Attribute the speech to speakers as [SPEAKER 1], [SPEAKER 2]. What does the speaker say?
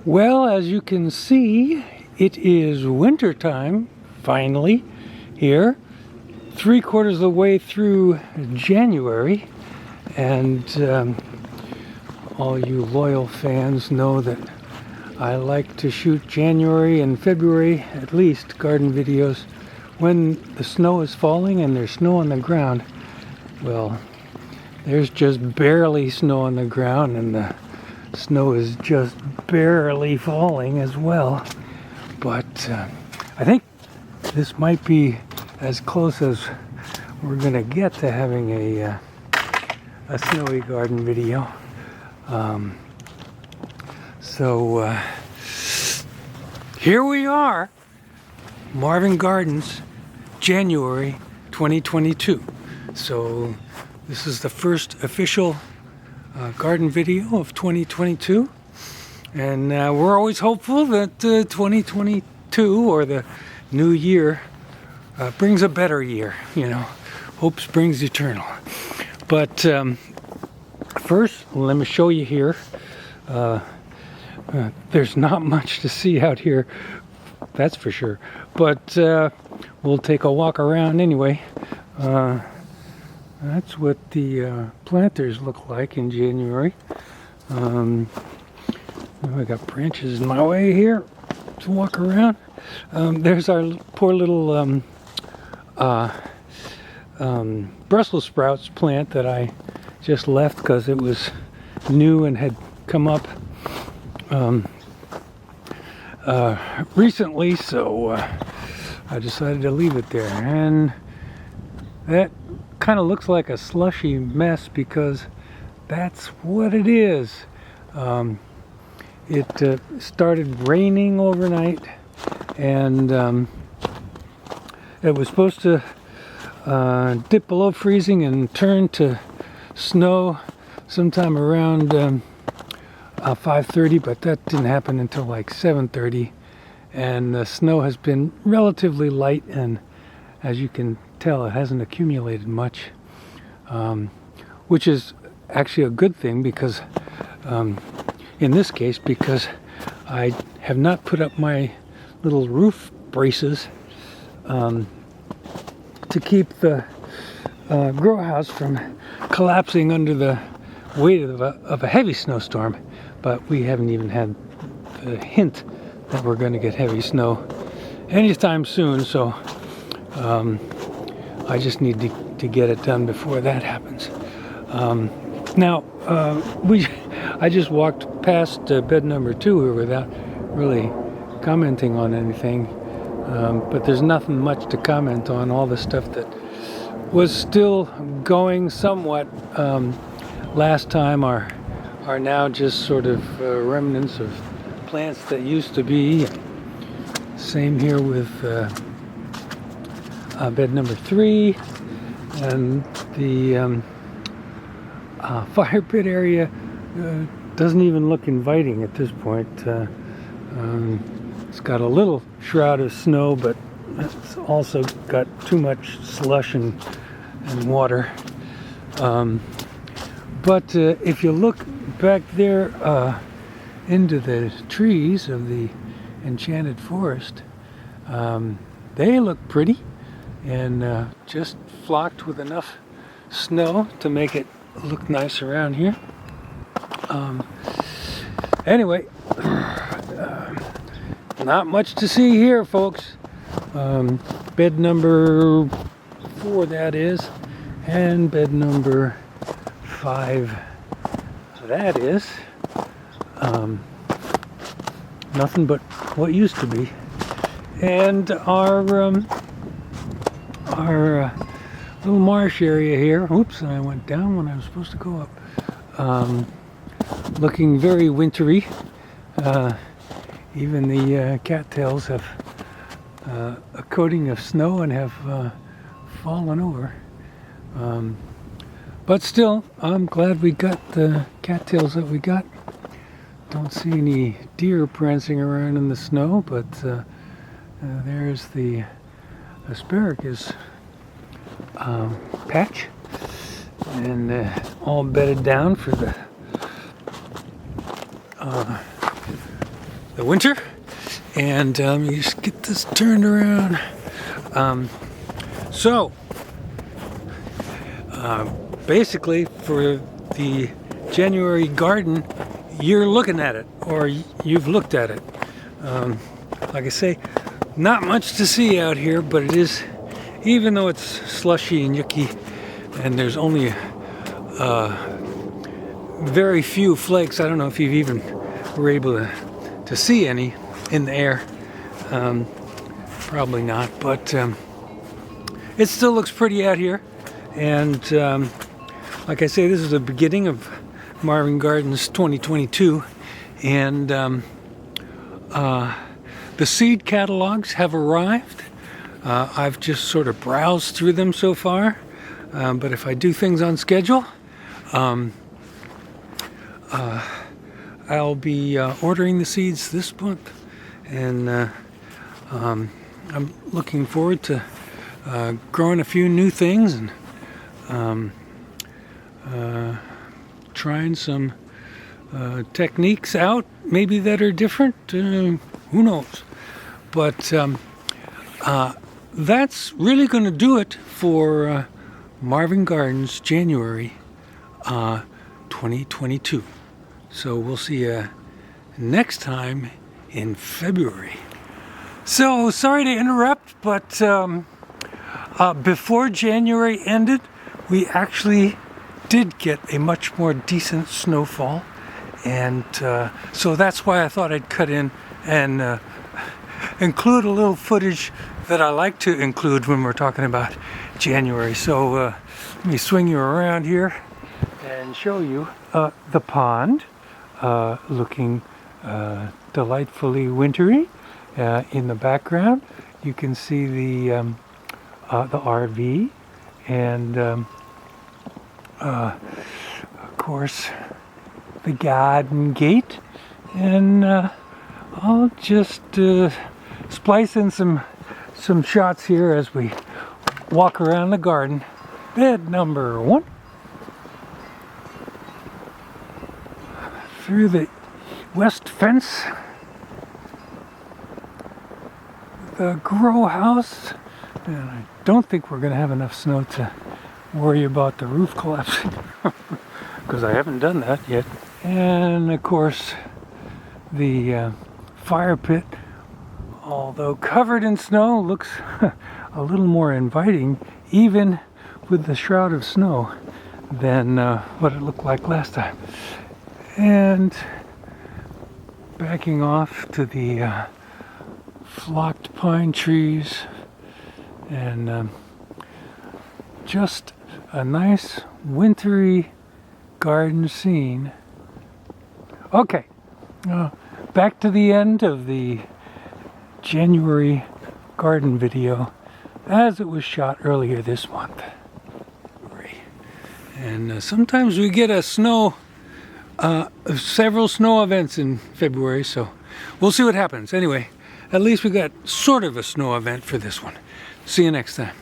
[SPEAKER 1] Well, as you can see, it is winter time, finally, here. 3/4 of the way through January, and all you loyal fans know that I like to shoot January and February, at least, garden videos when the snow is falling and there's snow on the ground. Well, there's just barely snow on the ground, and the snow is just barely falling as well. But I think this might be as close as we're gonna get to having a snowy garden video. So here we are, Marvin Gardens, January 2022. So this is the first official garden video of 2022, and we're always hopeful that 2022, or the new year, brings a better year. You know, hope springs eternal. But first, let me show you here. There's not much to see out here, that's for sure, but we'll take a walk around anyway. That's what the planters look like in January. I got branches in my way here to walk around. There's our poor little Brussels sprouts plant that I just left because it was new and had come up recently, so I decided to leave it there. And that kind of looks like a slushy mess because that's what it is. It started raining overnight, and it was supposed to dip below freezing and turn to snow sometime around 5:30, but that didn't happen until like 7:30, and the snow has been relatively light, and as you can tell, it hasn't accumulated much, which is actually a good thing because in this case, because I have not put up my little roof braces to keep the grow house from collapsing under the weight of a heavy snowstorm. But we haven't even had the hint that we're going to get heavy snow anytime soon, so I just need to get it done before that happens. Now, I just walked past bed number 2 here without really commenting on anything, but there's nothing much to comment on. All the stuff that was still going somewhat last time are now just sort of remnants of plants that used to be. Same here with bed number 3, and the fire pit area doesn't even look inviting at this point. It's got a little shroud of snow, but it's also got too much slush and water. But if you look back there into the trees of the enchanted forest, they look pretty and just flocked with enough snow to make it look nice around here. Anyway, not much to see here, folks. Bed number 4, that is, and bed number 5, that is. Nothing but what used to be. And our little marsh area here, oops, I went down when I was supposed to go up, looking very wintry. Even the cattails have a coating of snow and have fallen over. But still, I'm glad we got the cattails that we got. Don't see any deer prancing around in the snow, but there's the asparagus patch, and all bedded down for the the winter. And let me just get this turned around. Basically for the January garden, you're looking at it, or you've looked at it. Like I say, not much to see out here, but it is, even though it's slushy and yucky, and there's only very few flakes. I don't know if you've even were able to see any in the air. Probably not, but it still looks pretty out here. And like I say, this is the beginning of Marvin Gardens 2022, and the seed catalogs have arrived. I've just sort of browsed through them so far, but if I do things on schedule, I'll be ordering the seeds this month, and I'm looking forward to growing a few new things and trying some techniques out, maybe that are different. Who knows? But that's really going to do it for Marvin Gardens January 2022. So we'll see you next time in February. So sorry to interrupt, but before January ended, we actually did get a much more decent snowfall, and so that's why I thought I'd cut in and include a little footage that I like to include when we're talking about January. So let me swing you around here and show you the pond, looking delightfully wintry. In the background, you can see the RV, and of course the garden gate. And I'll just splice in some shots here as we walk around the garden. Bed number 1. Through the west fence. The grow house. And I don't think we're going to have enough snow to worry about the roof collapsing, because I haven't done that yet. And of course the fire pit, although covered in snow, looks a little more inviting, even with the shroud of snow, than what it looked like last time. And backing off to the flocked pine trees, and just a nice wintry garden scene. Okay, back to the end of the January garden video as it was shot earlier this month. And sometimes we get several snow events in February, so we'll see what happens. Anyway, at least we got sort of a snow event for this one. See you next time.